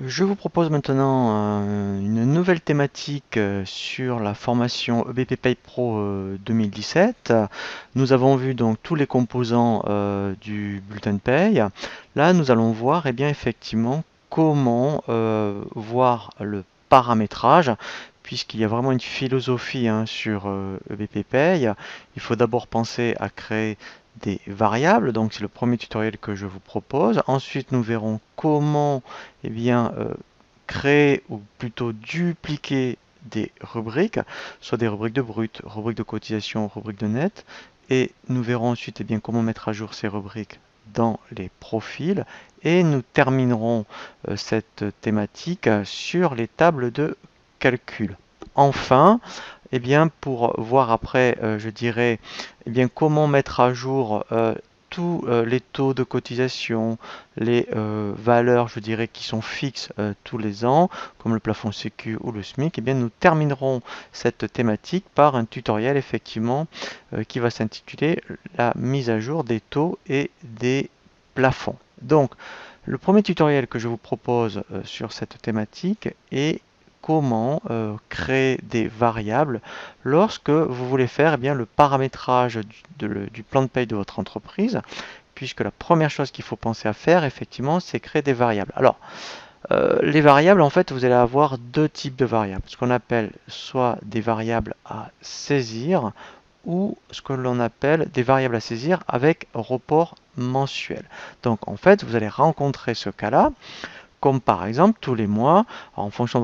Je vous propose maintenant une nouvelle thématique sur la formation EBP Pay Pro 2017. Nous avons vu donc tous les composants du bulletin de paye. Là, nous allons voir effectivement comment voir le paramétrage, puisqu'il y a vraiment une philosophie sur EBP Pay. Il faut d'abord penser à créer des variables, donc c'est le premier tutoriel que je vous propose. Ensuite, nous verrons comment créer ou plutôt dupliquer des rubriques, soit des rubriques de brut, rubriques de cotisation, rubriques de net, et nous verrons ensuite comment mettre à jour ces rubriques dans les profils, et nous terminerons cette thématique sur les tables de calcul. Enfin, pour voir après, je dirais, comment mettre à jour tous les taux de cotisation, les valeurs, je dirais, qui sont fixes tous les ans, comme le plafond Sécu ou le SMIC, nous terminerons cette thématique par un tutoriel effectivement qui va s'intituler la mise à jour des taux et des plafonds. Donc, le premier tutoriel que je vous propose sur cette thématique est comment créer des variables lorsque vous voulez faire le paramétrage du plan de paye de votre entreprise, puisque la première chose qu'il faut penser à faire, effectivement, c'est créer des variables. Alors, les variables, en fait, vous allez avoir deux types de variables. Ce qu'on appelle soit des variables à saisir, ou ce que l'on appelle des variables à saisir avec report mensuel. Donc, en fait, vous allez rencontrer ce cas-là, comme par exemple tous les mois, en fonction